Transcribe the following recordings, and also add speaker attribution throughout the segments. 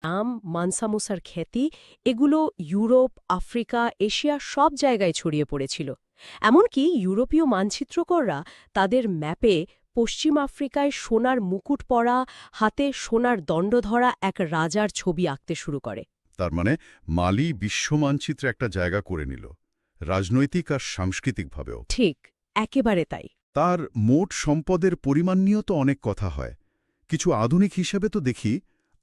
Speaker 1: নাম, মানসা মুসার খ্যাতি এগুলো ইউরোপ, আফ্রিকা, এশিয়া সব জায়গায় ছড়িয়ে পড়েছিল। এমনকি ইউরোপীয় মানচিত্রকররা তাদের ম্যাপে পশ্চিম আফ্রিকায় সোনার মুকুট পরা, হাতে সোনার দণ্ড ধরা এক রাজার ছবি আঁকতে শুরু করে।
Speaker 2: তার মানে মালি বিশ্ব মানচিত্রে একটা জায়গা করে নিল, রাজনৈতিক আর সাংস্কৃতিকভাবেও।
Speaker 1: ঠিক, একেবারে তাই।
Speaker 2: তার মোট সম্পদের পরিমাণ নিয়েও তো অনেক কথা হয়। কিছু আধুনিক হিসাবে তো দেখি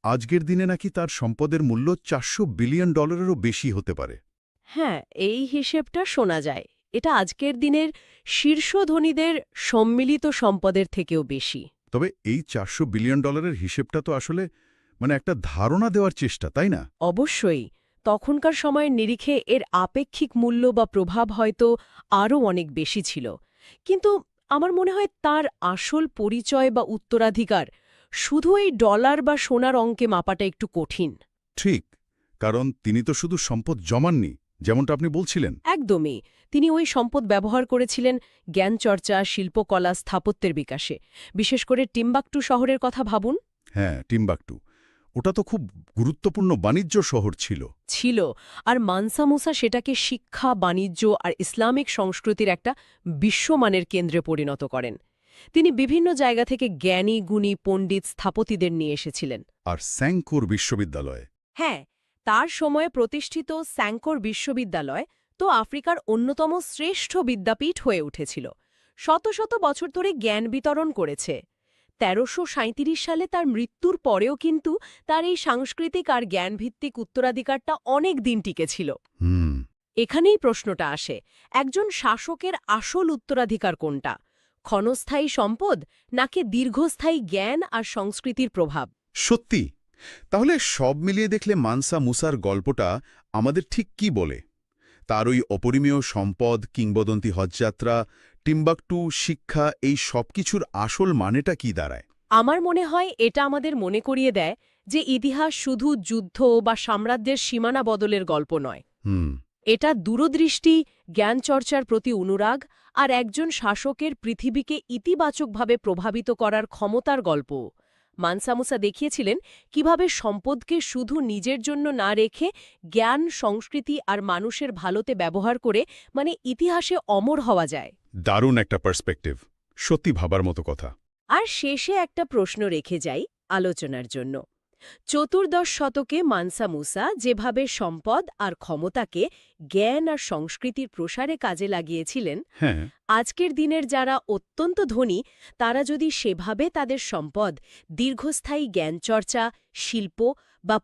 Speaker 2: আজকের দিনে নাকি তার সম্পদের মূল্য $400 বিলিয়ন বেশি হতে পারে।
Speaker 1: হ্যাঁ, এই হিসেবটা শোনা যায়। এটা আজকের দিনের শীর্ষ ধনীদের সম্মিলিত সম্পদের থেকেও বেশি।
Speaker 2: তবে এই $400 বিলিয়ন হিসেবটা তো আসলে একটা ধারণা দেওয়ার চেষ্টা, তাই না?
Speaker 1: অবশ্যই, তখনকার সময়ের নিরিখে এর আপেক্ষিক মূল্য বা প্রভাব হয়তো আরও অনেক বেশি ছিল। কিন্তু আমার মনে হয় তার আসল পরিচয় বা উত্তরাধিকার শুধু এই ডলার বা সোনার অঙ্কে মাপাটা একটু কঠিন।
Speaker 2: ঠিক, কারণ তিনি তো শুধু সম্পদ জমাননি, যেমনটা আপনি বলছিলেন।
Speaker 1: একদমই। তিনি ওই সম্পদ ব্যবহার করেছিলেন জ্ঞানচর্চা, শিল্পকলা, স্থাপত্যের বিকাশে। বিশেষ করে টিম্বাকটু শহরের কথা ভাবুন।
Speaker 2: হ্যাঁ, টিম্বাকটু। ওটা তো খুব গুরুত্বপূর্ণ বাণিজ্য শহর ছিল।
Speaker 1: ছিল। আর মানসা মুসা সেটাকে শিক্ষা, বাণিজ্য আর ইসলামিক সংস্কৃতির একটা বিশ্বমানের কেন্দ্রে পরিণত করেন। তিনি বিভিন্ন জায়গা থেকে জ্ঞানী, গুণী, পণ্ডিত, স্থপতিদের নিয়ে এসেছিলেন।
Speaker 2: আর স্যাংকোর বিশ্ববিদ্যালয়।
Speaker 1: হ্যাঁ, তার সময়ে প্রতিষ্ঠিত স্যাঙ্কোর বিশ্ববিদ্যালয় তো আফ্রিকার অন্যতম শ্রেষ্ঠ বিদ্যাপীঠ হয়ে উঠেছিল। শত শত বছর ধরে জ্ঞান বিতরণ করেছে। ১৩৩৭ সালে তার মৃত্যুর পরেও কিন্তু তার এই সাংস্কৃতিক আর জ্ঞানভিত্তিক উত্তরাধিকারটা অনেক দিন টিকেছিল।
Speaker 2: হুম।
Speaker 1: এখানেই প্রশ্নটা আসে, একজন শাসকের আসল উত্তরাধিকার কোনটা? ক্ষণস্থায়ী সম্পদ নাকি দীর্ঘস্থায়ী জ্ঞান আর সংস্কৃতির প্রভাব?
Speaker 2: সত্যি। তাহলে সব মিলিয়ে দেখলে মানসা মুসার গল্পটা আমাদের ঠিক কি বলে? তার ওই অপরিমেয় সম্পদ, কিংবদন্তি হজযাত্রা, টিম্বাকটু, শিক্ষা, এই সবকিছুর আসল মানেটা কি দাঁড়ায়?
Speaker 1: আমার মনে হয় এটা আমাদের মনে করিয়ে দেয় যে ইতিহাস শুধু যুদ্ধ বা সাম্রাজ্যের সীমানা বদলের গল্প নয়।
Speaker 2: হুম।
Speaker 1: এটা দূরদৃষ্টি, জ্ঞানচর্চার প্রতি অনুরাগ আর একজন শাসকের পৃথিবীকে ইতিবাচকভাবে প্রভাবিত করার ক্ষমতার গল্প। মানসা মুসা দেখিয়েছিলেন কিভাবে সম্পদকে শুধু নিজের জন্য না রেখে জ্ঞান, সংস্কৃতি আর মানুষের ভালোতে ব্যবহার করে ইতিহাসে অমর হওয়া যায়।
Speaker 2: দারুণ একটা পার্সপেক্টিভ। সত্যি ভাবার মতো কথা।
Speaker 1: আর শেষে একটা প্রশ্ন রেখে যাই আলোচনার জন্য। চতুর্দশ শতকে মানসা মুসা যেভাবে সম্পদ আর ক্ষমতাকে জ্ঞান আর সংস্কৃতির প্রসারে কাজে লাগিয়েছিলেন,
Speaker 2: হ্যাঁ।
Speaker 1: আজকের দিনের যারা অত্যন্ত ধনী তারা যদি সেভাবে তাদের সম্পদ দীর্ঘস্থায়ী জ্ঞানচর্চা, শিল্প বা